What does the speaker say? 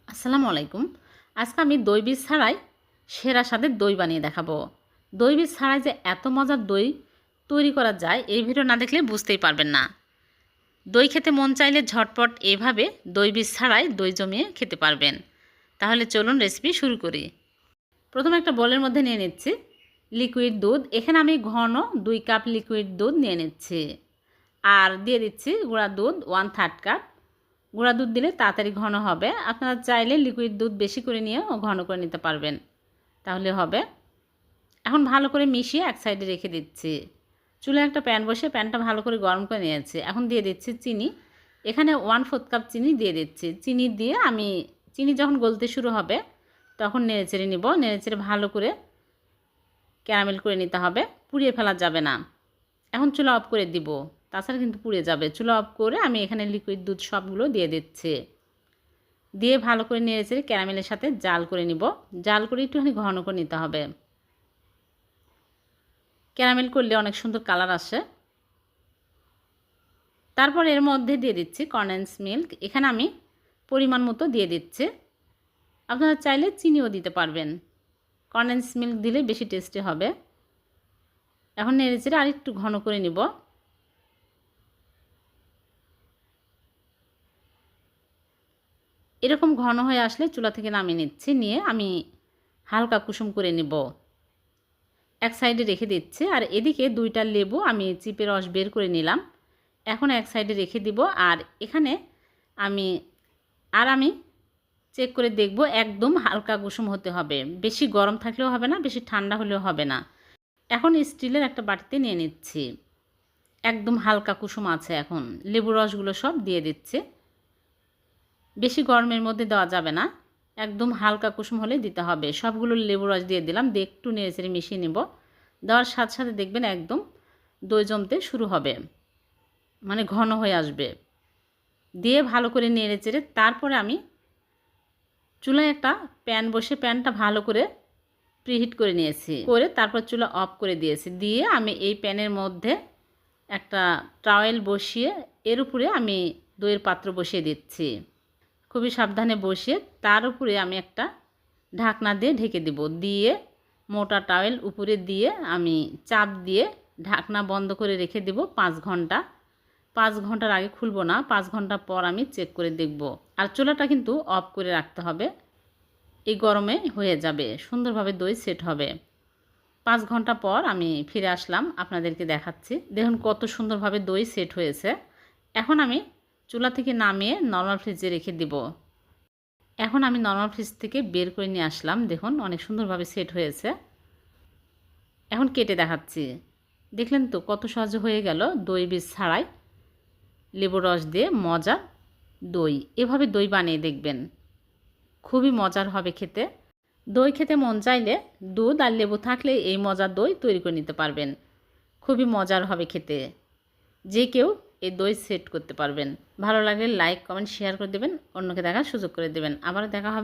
আসসালামু আলাইকুম। আজকে আমি দই বীজ ছাড়াই সেরা স্বাদের দই বানিয়ে দেখাবো। দই বীজ ছাড়াই যে এত মজার দই তৈরি করা যায় এই ভিডিও না দেখলে বুঝতেই পারবেন না। দই খেতে মন চাইলে ঝটপট এভাবে দই বীজ ছাড়াই দই জমিয়ে খেতে পারবেন। তাহলে চলুন রেসিপি শুরু করি। প্রথমে একটা বোলের মধ্যে নিয়ে নিচ্ছি লিকুইড দুধ। এখানে আমি ঘন 2 কাপ লিকুইড দুধ নিয়ে নিচ্ছি। আর দিয়ে দিচ্ছি গুঁড়া দুধ 1/3 কাপ। গুঁড়া দুধ দিলে তাড়াতাড়ি ঘন হবে। আপনারা চাইলে লিকুইড দুধ বেশি করে নিয়েও ঘন করে নিতে পারবেন, তাহলে হবে। এখন ভালো করে মিশিয়ে এক সাইডে রেখে দিচ্ছি। চুলায় একটা প্যান বসে প্যানটা ভালো করে গরম করে নিয়েছি। এখন দিয়ে দিচ্ছি চিনি। এখানে 1/4 কাপ চিনি দিয়ে দিচ্ছি। চিনি দিয়ে আমি চিনি যখন গলতে শুরু হবে তখন নেড়েচেড়ে নিব। নেড়েচেড়ে ভালো করে ক্যারামেল করে নিতে হবে, পুড়িয়ে ফেলা যাবে না। এখন চুলা অফ করে দিব, তাছাড়া কিন্তু পুড়ে যাবে। চুলা অফ করে আমি এখানে লিকুইড দুধ সবগুলো দিয়ে দিচ্ছি। দিয়ে ভালো করে নেড়েচেড়ে ক্যারামেলের সাথে জাল করে নিব। জাল করে একটুখানি ঘন করে নিতে হবে। ক্যারামেল করলে অনেক সুন্দর কালার আসে। তারপর এর মধ্যে দিয়ে দিচ্ছি কনডেন্স মিল্ক। এখানে আমি পরিমাণ মতো দিয়ে দিচ্ছি। আপনারা চাইলে চিনিও দিতে পারবেন। কনডেন্স মিল্ক দিলে বেশি টেস্টি হবে। এখন নেড়েচেড়ে আর একটু ঘন করে নিব। এরকম ঘন হয়ে আসলে চুলা থেকে নামিয়ে নিচ্ছি। নিয়ে আমি হালকা কুসুম করে নিব, এক সাইডে রেখে দিচ্ছি। আর এদিকে 2টা লেবু আমি চিপে রস বের করে নিলাম, এখন এক সাইডে রেখে দিব। আর এখানে আমি চেক করে দেখব একদম হালকা কুসুম হতে হবে। বেশি গরম থাকলেও হবে না, বেশি ঠান্ডা হলেও হবে না। এখন স্টিলের একটা বাটিতে নিয়ে নিচ্ছি। একদম হালকা কুসুম আছে। এখন লেবু রসগুলো সব দিয়ে দিচ্ছি। বেশি গরমের মধ্যে দেওয়া যাবে না, একদম হালকা কুসুম হলে দিতে হবে। সবগুলো লেবু রস দিয়ে দিলাম। দিয়ে একটু নেড়েচেড়ে মিশিয়ে নেব। দেওয়ার সাথে সাথে দেখবেন একদম দই জমতে শুরু হবে, মানে ঘন হয়ে আসবে। দিয়ে ভালো করে নেড়েচেড়ে তারপরে আমি চুলায় একটা প্যান বসে প্যানটা ভালো করে প্রিহিট করে নিয়েছি। করে তারপর চুলা অফ করে দিয়েছি। দিয়ে আমি এই প্যানের মধ্যে একটা টাওয়েল বসিয়ে এর উপরে আমি দইয়ের পাত্র বসিয়ে দিচ্ছি। খুবই সাবধানে বসিয়ে তার উপরে আমি একটা ঢাকনা দিয়ে ঢেকে দেব। দিয়ে মোটা টাওয়েল উপরে দিয়ে আমি চাপ দিয়ে ঢাকনা বন্ধ করে রেখে দেব 5 ঘন্টা। 5 ঘন্টার আগে খুলব না, 5 ঘন্টা পর আমি চেক করে দেখব। আর চুলাটা কিন্তু অফ করে রাখতে হবে। এই গরমে হয়ে যাবে, সুন্দরভাবে দই সেট হবে। 5 ঘন্টা পর আমি ফিরে আসলাম, আপনাদেরকে দেখাচ্ছি। দেখুন কত সুন্দরভাবে দই সেট হয়েছে। এখন আমি চুলা থেকে নামিয়ে নরমাল ফ্রিজে রেখে দিব। এখন আমি নরমাল ফ্রিজ থেকে বের করে নিয়ে আসলাম। দেখুন অনেক সুন্দরভাবে সেট হয়েছে। এখন কেটে দেখাচ্ছি। দেখলেন তো কত সহজে হয়ে গেল দই বীজ ছাড়াই লেবু রস দিয়ে মজা দই। এভাবে দই বানিয়ে দেখবেন, খুবই মজার হবে খেতে। দই খেতে মন চাইলে দুধ আর লেবু থাকলে এই মজার দই তৈরি করে নিতে পারবেন। খুবই মজার হবে খেতে। যে কেউ এই দই সেট করতে পারবেন। ভালো লাগলে লাইক কমেন্ট শেয়ার করে দেবেন, অন্যকে দেখার সুযোগ করে দেবেন। আবারও দেখা হবে।